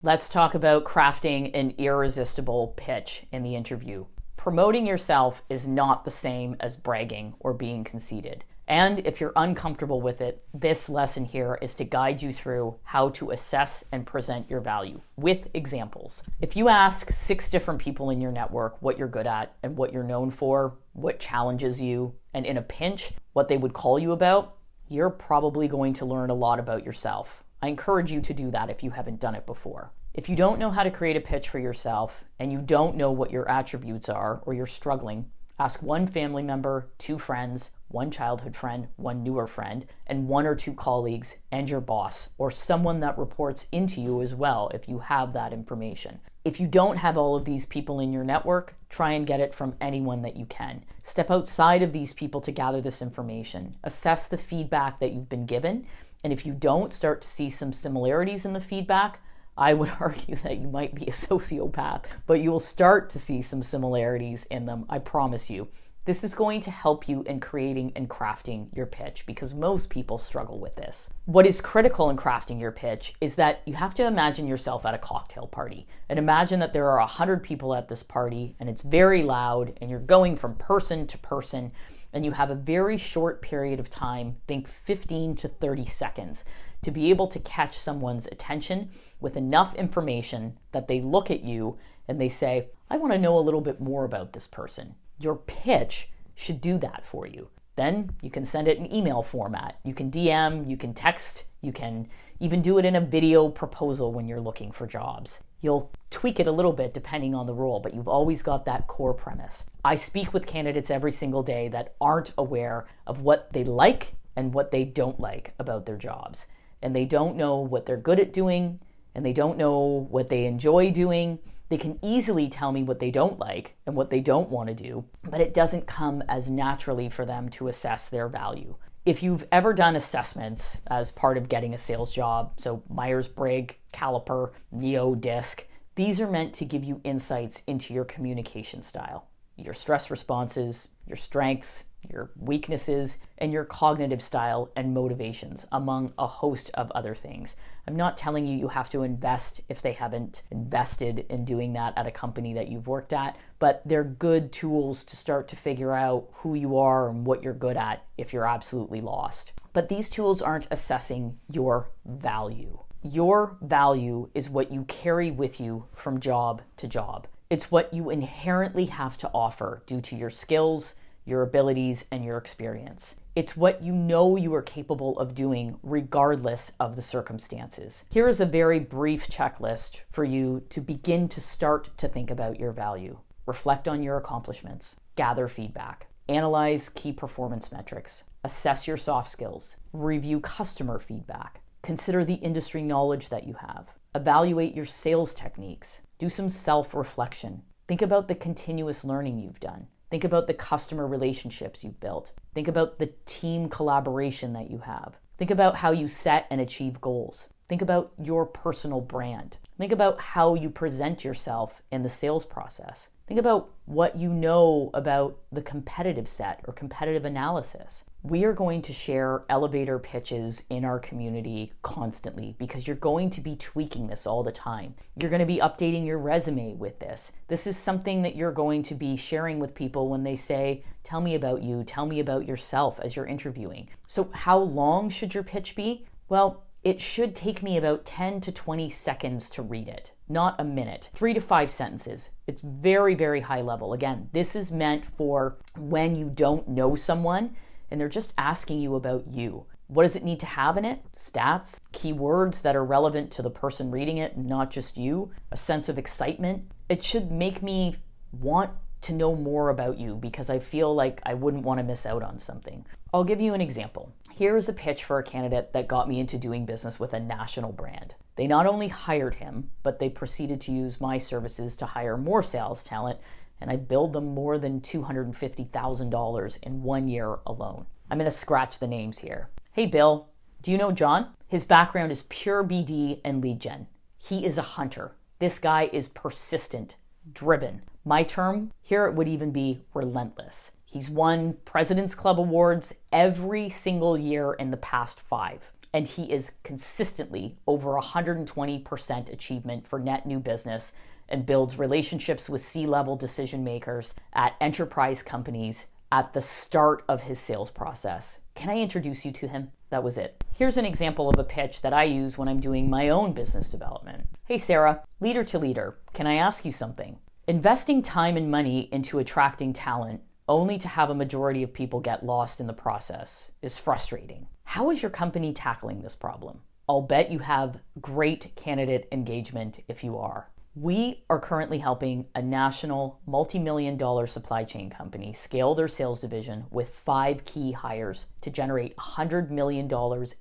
Let's talk about crafting an irresistible pitch in the interview. Promoting yourself is not the same as bragging or being conceited. And if you're uncomfortable with it, this lesson here is to guide you through how to assess and present your value with examples. If you ask 6 different people in your network what you're good at and what you're known for, what challenges you, and in a pinch, what they would call you about, you're probably going to learn a lot about yourself. I encourage you to do that if you haven't done it before. If you don't know how to create a pitch for yourself and you don't know what your attributes are or you're struggling, ask 1 family member, 2 friends, 1 childhood friend, 1 newer friend, and 1 or 2 colleagues and your boss or someone that reports into you as well if you have that information. If you don't have all of these people in your network, try and get it from anyone that you can. Step outside of these people to gather this information. Assess the feedback that you've been given, and if you don't start to see some similarities in the feedback, I would argue that you might be a sociopath, but you will start to see some similarities in them, I promise you. This is going to help you in creating and crafting your pitch because most people struggle with this. What is critical in crafting your pitch is that you have to imagine yourself at a cocktail party and imagine that there are 100 people at this party and it's very loud and you're going from person to person and you have a very short period of time, think 15 to 30 seconds, to be able to catch someone's attention with enough information that they look at you and they say, I want to know a little bit more about this person. Your pitch should do that for you. Then you can send it in email format. You can DM, you can text, you can even do it in a video proposal when you're looking for jobs. You'll tweak it a little bit depending on the role, but you've always got that core premise. I speak with candidates every single day that aren't aware of what they like and what they don't like about their jobs. And they don't know what they're good at doing, and they don't know what they enjoy doing. They can easily tell me what they don't like and what they don't want to do, but it doesn't come as naturally for them to assess their value. If you've ever done assessments as part of getting a sales job, so Myers-Briggs, Caliper, Neo-Disc, these are meant to give you insights into your communication style, your stress responses, your strengths, your weaknesses, and your cognitive style and motivations, among a host of other things. I'm not telling you have to invest if they haven't invested in doing that at a company that you've worked at, but they're good tools to start to figure out who you are and what you're good at if you're absolutely lost. But these tools aren't assessing your value. Your value is what you carry with you from job to job. It's what you inherently have to offer due to your skills, your abilities, and your experience. It's what you know you are capable of doing regardless of the circumstances. Here is a very brief checklist for you to begin to start to think about your value. Reflect on your accomplishments. Gather feedback. Analyze key performance metrics. Assess your soft skills. Review customer feedback. Consider the industry knowledge that you have. Evaluate your sales techniques. Do some self-reflection. Think about the continuous learning you've done. Think about the customer relationships you've built. Think about the team collaboration that you have. Think about how you set and achieve goals. Think about your personal brand. Think about how you present yourself in the sales process. Think about what you know about the competitive set or competitive analysis. We are going to share elevator pitches in our community constantly because you're going to be tweaking this all the time. You're going to be updating your resume with this. This is something that you're going to be sharing with people when they say, tell me about you, tell me about yourself as you're interviewing. So how long should your pitch be? Well, it should take me about 10 to 20 seconds to read it, not a minute. 3 to 5 sentences. It's very, very high level. Again, this is meant for when you don't know someone and they're just asking you about you. What does it need to have in it? Stats, keywords that are relevant to the person reading it, not just you, a sense of excitement. It should make me want to know more about you because I feel like I wouldn't want to miss out on something. I'll give you an example. Here is a pitch for a candidate that got me into doing business with a national brand. They not only hired him, but they proceeded to use my services to hire more sales talent, and I billed them more than $250,000 in 1 year alone. I'm going to scratch the names here. Hey Bill, do you know John? His background is pure BD and lead gen. He is a hunter. This guy is persistent, driven. My term, here it would even be relentless. He's won President's Club awards every single year in the past 5. and he is consistently over 120% achievement for net new business and builds relationships with C-level decision makers at enterprise companies at the start of his sales process. Can I introduce you to him? That was it. Here's an example of a pitch that I use when I'm doing my own business development. Hey Sarah, leader to leader, can I ask you something? Investing time and money into attracting talent only to have a majority of people get lost in the process is frustrating. How is your company tackling this problem? I'll bet you have great candidate engagement if you are. We are currently helping a national multi-million-dollar supply chain company scale their sales division with 5 key hires to generate $100 million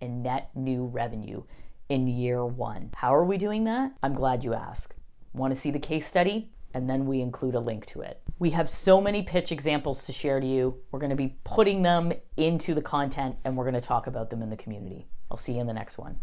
in net new revenue in year 1. How are we doing that? I'm glad you asked. Want to see the case study? And then we include a link to it. We have so many pitch examples to share to you. We're going to be putting them into the content and we're going to talk about them in the community. I'll see you in the next one.